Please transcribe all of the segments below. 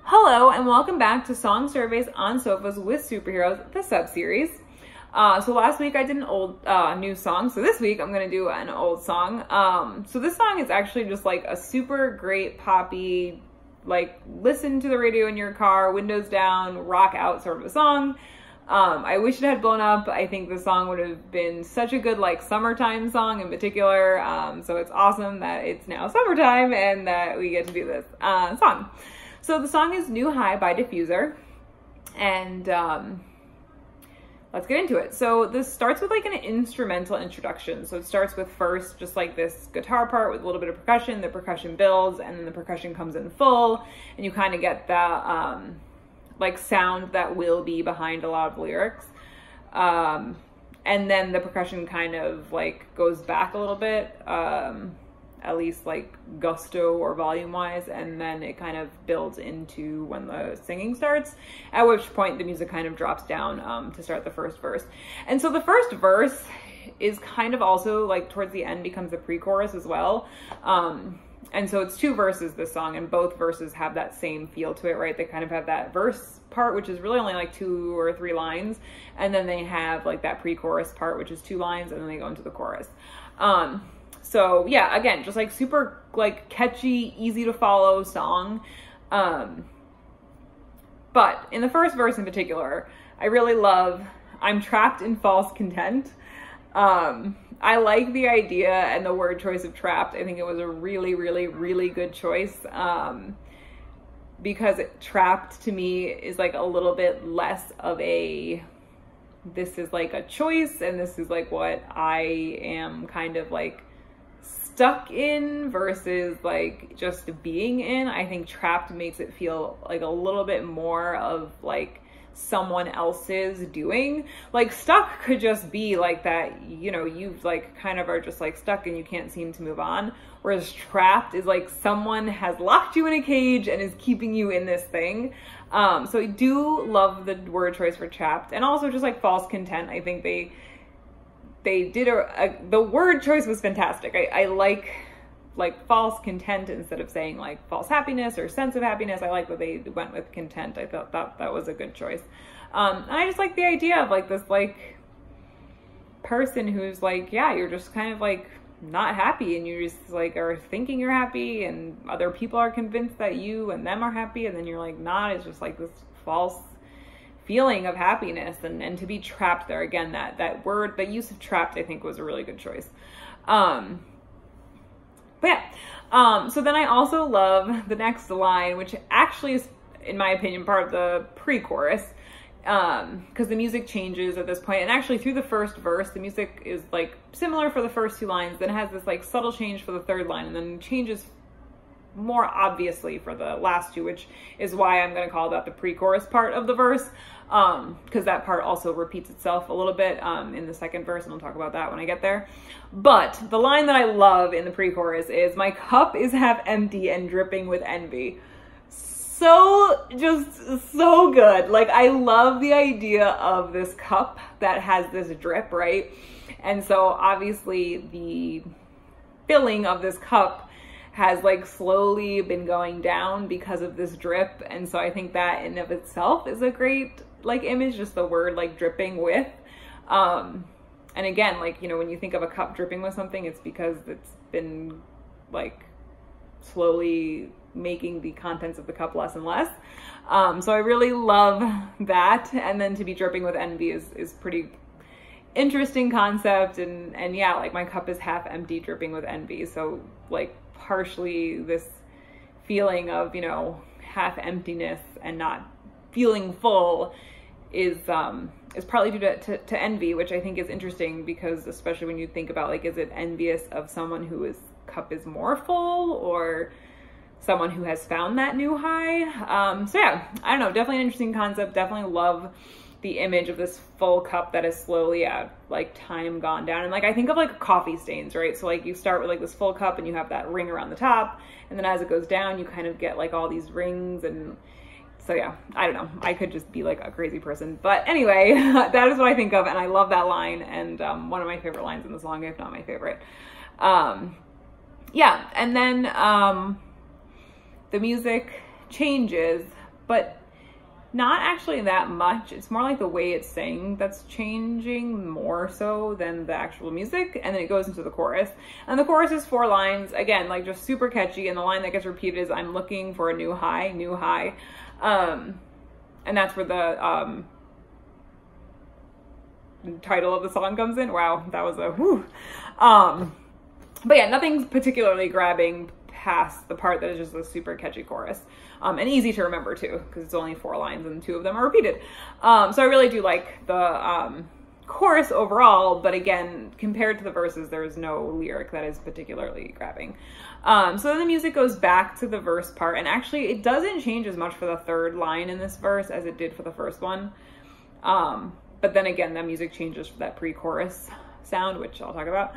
Hello and welcome back to Song Surveys on Sofas with Superheroes, the sub-series. So last week I did an old new song, so this week I'm going to do an old song. So this song is actually just like a super great poppy, like listen to the radio in your car, windows down, rock out sort of a song. I wish it had blown up. I think the song would have been such a good like summertime song in particular. So it's awesome that it's now summertime and that we get to do this song. So the song is New High by Diffuser, and let's get into it. So this starts with like an instrumental introduction. So it starts with first just like this guitar part with a little bit of percussion, the percussion builds, and then the percussion comes in full, and you kind of get that like sound that will be behind a lot of lyrics. And then the percussion kind of like goes back a little bit, at least like gusto or volume wise, and then it kind of builds into when the singing starts, at which point the music kind of drops down to start the first verse. And so the first verse is kind of also like towards the end becomes the pre-chorus as well. And so it's two verses, this song, and both verses have that same feel to it, right? They kind of have that verse part, which is really only like 2 or 3 lines. And then they have like that pre-chorus part, which is 2 lines, and then they go into the chorus. So yeah, again, just like super like catchy, easy to follow song. But in the first verse in particular, I really love, I'm trapped in false content. I like the idea and the word choice of trapped. I think it was a really, really, really good choice. Because trapped to me is like a little bit less of a, this is like a choice and this is like what I am kind of like stuck in versus like just being in. I think trapped makes it feel like a little bit more of like someone else's doing. Like stuck could just be like that, you know, you've like kind of are just like stuck and you can't seem to move on. Whereas trapped is like someone has locked you in a cage and is keeping you in this thing. So I do love the word choice for trapped, and also just like false content. I think they did the word choice was fantastic. I like false content instead of saying like false happiness or sense of happiness. I like that they went with content. I thought that was a good choice. And I just like the idea of like this like person who's like, yeah, you're just kind of like not happy and you just like are thinking you're happy and other people are convinced that you and them are happy, and then you're like not. It's just like this false feeling of happiness, and to be trapped there again, that word, the use of trapped, I think was a really good choice. But yeah, so then I also love the next line, which actually is, in my opinion, part of the pre-chorus, because the music changes at this point, and actually through the first verse, the music is like similar for the first 2 lines, then has this like subtle change for the 3rd line, and then changes more obviously for the last 2, which is why I'm going to call that the pre-chorus part of the verse, because that part also repeats itself a little bit in the 2nd verse, and I'll talk about that when I get there. But the line that I love in the pre-chorus is, my cup is half empty and dripping with envy. So, just so good. Like, I love the idea of this cup that has this drip, right? And so obviously the filling of this cup has like slowly been going down because of this drip. And so I think that in of itself is a great like image, just the word like dripping with. And again, like, you know, when you think of a cup dripping with something, it's because it's been like slowly making the contents of the cup less and less. So I really love that. And then to be dripping with envy is pretty interesting concept. And yeah, like my cup is half empty, dripping with envy. So like partially this feeling of, you know, half emptiness and not feeling full is partly due to envy, which I think is interesting, because especially when you think about like, is it envious of someone whose cup is more full, or someone who has found that new high? So yeah, I don't know, definitely an interesting concept. Definitely love the image of this full cup that is slowly at like time gone down. And like, I think of like coffee stains, right? So like you start with like this full cup and you have that ring around the top, and then as it goes down, you kind of get like all these rings. And so yeah, I don't know, I could just be like a crazy person, but anyway, that is what I think of, and I love that line, and one of my favorite lines in the song, if not my favorite. Yeah, and then the music changes but not actually that much. It's more like the way it's sang that's changing more so than the actual music. And then it goes into the chorus. And the chorus is 4 lines. Again, like just super catchy. And the line that gets repeated is, I'm looking for a new high, new high. And that's where the title of the song comes in. Wow, that was a whew. But yeah, nothing's particularly grabbing past the part that is just a super catchy chorus. And easy to remember too, because it's only 4 lines and 2 of them are repeated. So I really do like the chorus overall, but again, compared to the verses, there is no lyric that is particularly grabbing. So then the music goes back to the verse part, and actually it doesn't change as much for the 3rd line in this verse as it did for the first one. But then again, the music changes for that pre-chorus sound, which I'll talk about.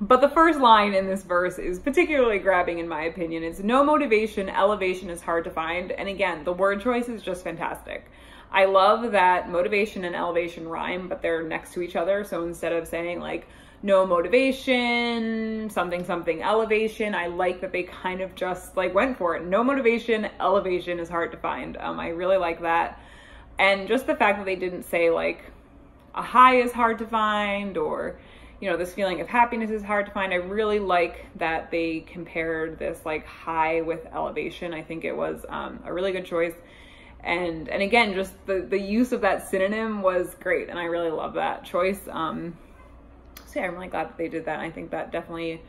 But the first line in this verse is particularly grabbing in my opinion. It's no motivation, elevation is hard to find. And again, the word choice is just fantastic. I love that motivation and elevation rhyme, but they're next to each other. So instead of saying like no motivation, something, something, elevation, I like that they kind of just like went for it. No motivation, elevation is hard to find. I really like that. And just the fact that they didn't say like a high is hard to find, or, you know, this feeling of happiness is hard to find. I really like that they compared this like high with elevation. I think it was a really good choice. And again, just the use of that synonym was great. And I really love that choice. So yeah, I'm really glad that they did that. I think that definitely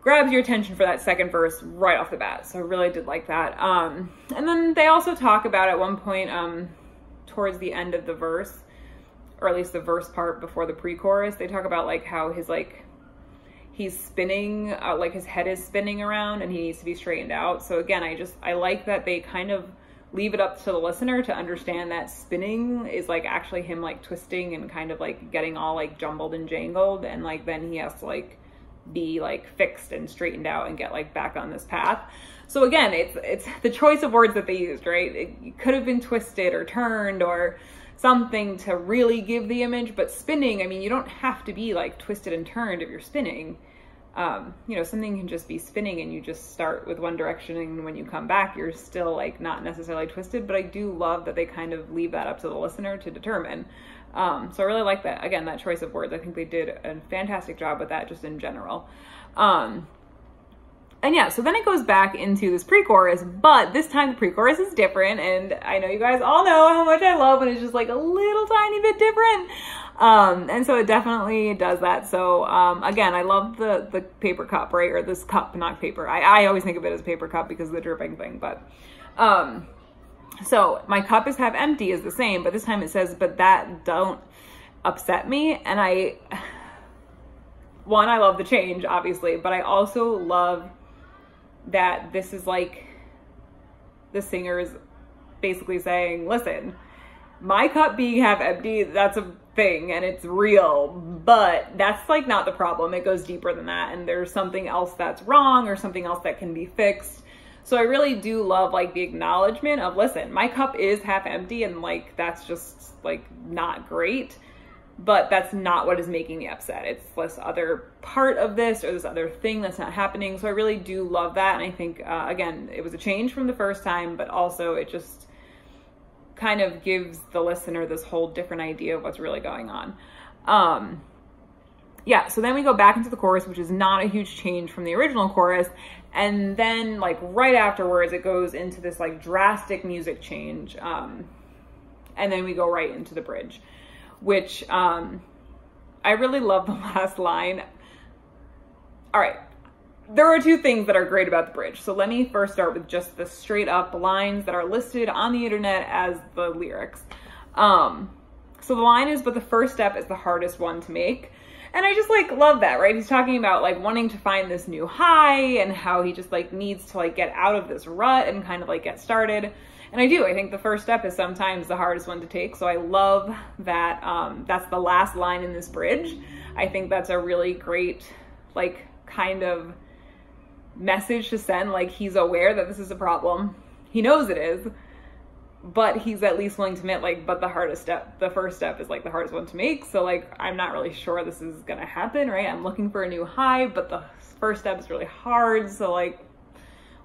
grabs your attention for that second verse right off the bat. So I really did like that. And then they also talk about at one point towards the end of the verse, or at least the verse part before the pre-chorus, they talk about like how his like he's spinning, like his head is spinning around and he needs to be straightened out. So again, I like that they kind of leave it up to the listener to understand that spinning is like actually him like twisting and kind of like getting all like jumbled and jangled, and like then he has to like be like fixed and straightened out and get like back on this path. So again, it's the choice of words that they used, right? It could have been twisted or turned or something to really give the image, but spinning, I mean, you don't have to be like twisted and turned if you're spinning. You know, something can just be spinning and you just start with one direction, and when you come back, you're still like not necessarily twisted. But I do love that they kind of leave that up to the listener to determine. So I really like that. Again, that choice of words, I think they did a fantastic job with that just in general. And yeah, so then it goes back into this pre-chorus, but this time the pre-chorus is different. And I know you guys all know how much I love when it's just like a little tiny bit different. And so it definitely does that. So, again, I love the paper cup, right? Or this cup, not paper. I always think of it as paper cup because of the dripping thing, but, so my cup is half empty is the same, but this time it says, but that don't upset me. And I love the change, obviously, but I also love that this is like the singer's basically saying, listen, my cup being half empty, that's a thing and it's real, but that's like not the problem. It goes deeper than that, and there's something else that's wrong or something else that can be fixed. So I really do love like the acknowledgement of, listen, my cup is half empty and like that's just like not great, but that's not what is making me upset. It's this other part of this or this other thing that's not happening. So I really do love that. And I think, again, it was a change from the first time, but also it just kind of gives the listener this whole different idea of what's really going on. Yeah, so then we go back into the chorus, which is not a huge change from the original chorus. And then like right afterwards, it goes into this like drastic music change. And then we go right into the bridge, which I really love the last line. All right, there are 2 things that are great about the bridge. So let me first start with just the straight up lines that are listed on the internet as the lyrics. So the line is, but the first step is the hardest one to make. And I just like love that, right? He's talking about like wanting to find this new high and how he just like needs to like get out of this rut and kind of like get started. And I think the first step is sometimes the hardest one to take. So I love that that's the last line in this bridge. I think that's a really great, like, kind of message to send. Like, he's aware that this is a problem. He knows it is, but he's at least willing to admit, like, but the first step is like the hardest one to make. So like, I'm not really sure this is gonna happen, right? I'm looking for a new high, but the first step is really hard. So like,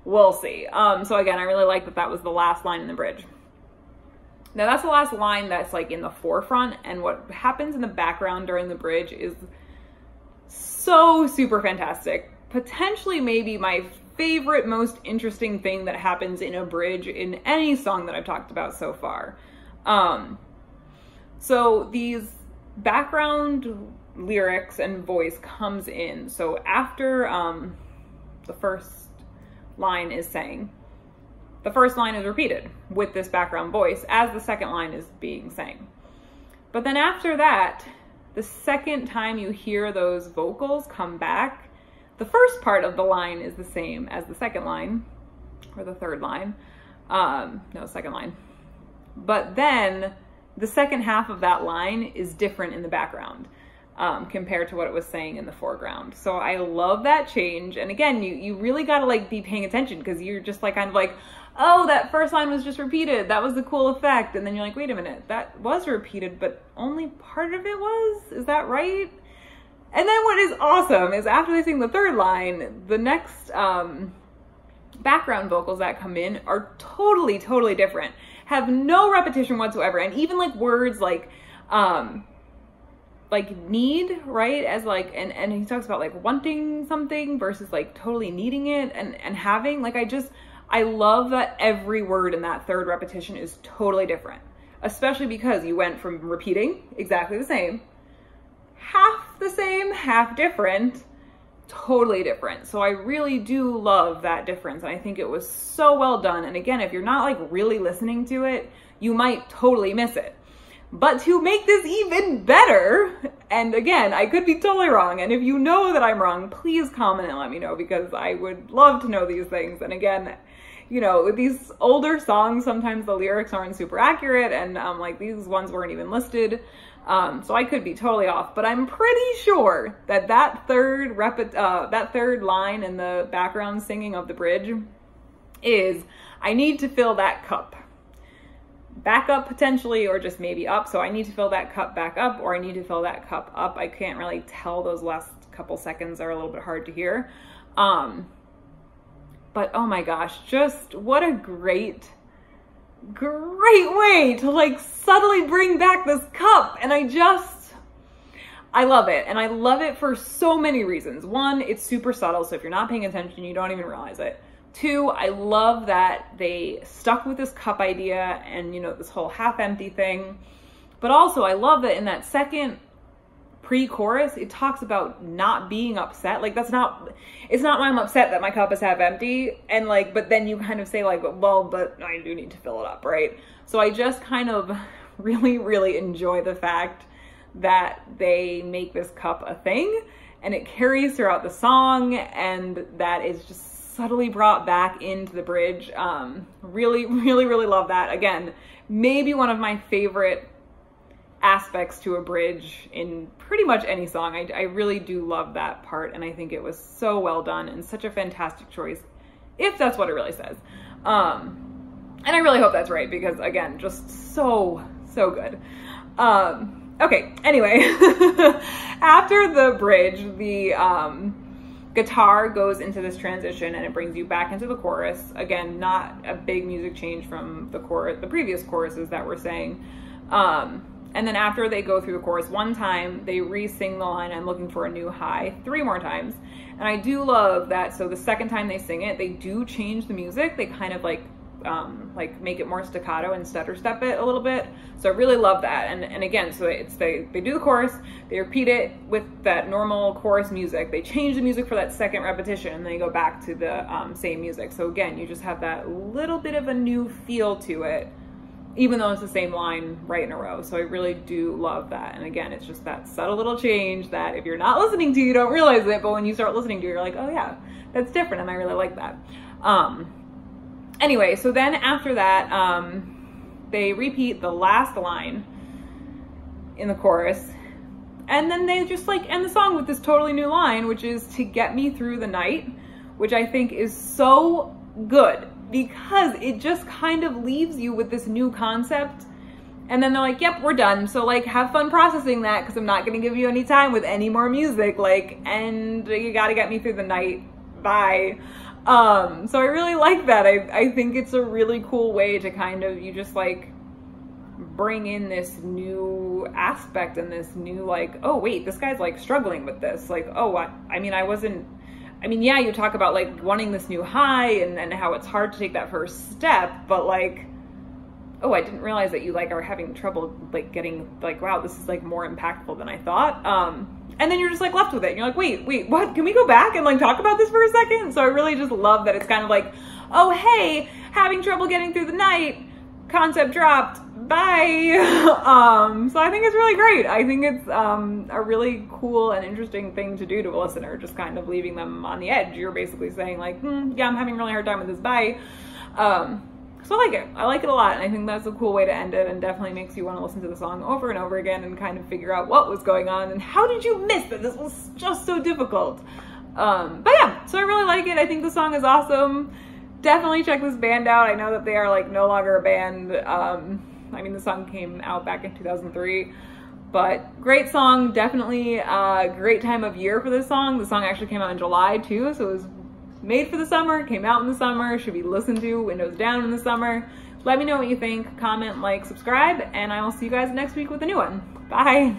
we'll see. So again, I really like that that was the last line in the bridge. Now that's the last line that's like in the forefront, and what happens in the background during the bridge is so super fantastic. Potentially maybe my favorite, most interesting thing that happens in a bridge in any song that I've talked about so far. So these background lyrics and voice comes in. So after the first line is sang, the first line is repeated with this background voice as the second line is being sang. But then after that, the second time you hear those vocals come back, the first part of the line is the same as the second line, or the third line. No, second line. But then the second half of that line is different in the background compared to what it was saying in the foreground. So I love that change. And again, you really gotta like be paying attention, because you're just like kind of like, oh, that first line was just repeated. That was the cool effect. And then you're like, wait a minute, that was repeated, but only part of it was? Is that right? And then what is awesome is after they sing the third line, the next background vocals that come in are totally, totally different. Have no repetition whatsoever. And even like words like need, right? As like, and he talks about like wanting something versus like totally needing it and having, like, I love that every word in that third repetition is totally different, especially because you went from repeating exactly the same, half different, totally different. So I really do love that difference. And I think it was so well done. And again, if you're not like really listening to it, you might totally miss it. But to make this even better, and again, I could be totally wrong, and if you know that I'm wrong, please comment and let me know, because I would love to know these things. And again, you know, with these older songs, sometimes the lyrics aren't super accurate, and like these ones weren't even listed. So I could be totally off, but I'm pretty sure that that third line in the background singing of the bridge is, I need to fill that cup. Back up potentially, or just maybe up. So I need to fill that cup back up, or I need to fill that cup up. I can't really tell. Those last couple seconds are a little bit hard to hear. But oh my gosh, just what a great way to like subtly bring back this cup. And I love it. And I love it for so many reasons. One, it's super subtle. So if you're not paying attention, you don't even realize it. Two, I love that they stuck with this cup idea and, you know, this whole half empty thing. But also I love that in that second pre-chorus, it talks about not being upset. Like it's not why I'm upset that my cup is half empty. And like, but then you kind of say like, well, but I do need to fill it up, right? So I just kind of really, really enjoy the fact that they make this cup a thing and it carries throughout the song, and that is just subtly brought back into the bridge. Really, really, really love that. Again, maybe one of my favorite aspects to a bridge in pretty much any song. I really do love that part, and I think it was so well done and such a fantastic choice, if that's what it really says. And I really hope that's right, because again, just so good. Okay, anyway, after the bridge, the guitar goes into this transition and it brings you back into the chorus. Again, not a big music change from the previous choruses that we're saying. And then after they go through the chorus one time, they re-sing the line, I'm looking for a new high, 3 more times. And I do love that. So the second time they sing it, they do change the music. They kind of like make it more staccato and stutter step it a little bit. So I really love that. And again, so they do the chorus, they repeat it with that normal chorus music. They change the music for that second repetition, and then they go back to the same music. So again, you just have that little bit of a new feel to it, even though it's the same line right in a row. So I really do love that. And again, it's just that subtle little change that if you're not listening to, you don't realize it, but when you start listening to it, you're like, oh yeah, that's different, and I really like that. Anyway, so then after that, they repeat the last line in the chorus, and then they just like end the song with this totally new line, which is to get me through the night, which I think is so good, because it just kind of leaves you with this new concept. And then they're like, yep, we're done. So like, have fun processing that, because I'm not going to give you any time with any more music. Like, and you got to get me through the night. Bye. So I really like that. I think it's a really cool way to kind of, you just like bring in this new aspect and this new like, oh wait, this guy's like struggling with this. Like, oh, I mean, yeah, you talk about like wanting this new high and how it's hard to take that first step, but like, oh, I didn't realize that you like are having trouble like getting like, wow, this is like more impactful than I thought. And then you're just like left with it. And you're like, wait, what? Can we go back and like talk about this for a second? So I really just love that it's kind of like, oh, hey, having trouble getting through the night, concept dropped, bye. So I think it's really great. I think it's a really cool and interesting thing to do to a listener, just kind of leaving them on the edge. You're basically saying like, yeah, I'm having a really hard time with this, bye. So I like it. I like it a lot, and I think that's a cool way to end it, and definitely makes you want to listen to the song over and over again and kind of figure out what was going on and how did you miss that this was just so difficult. But yeah, so I really like it. I think the song is awesome. Definitely check this band out. I know that they are like no longer a band. I mean, the song came out back in 2003, but great song. Definitely a great time of year for this song. The song actually came out in July too, so it was made for the summer, came out in the summer, should be listened to, windows down in the summer. Let me know what you think, comment, like, subscribe, and I will see you guys next week with a new one. Bye.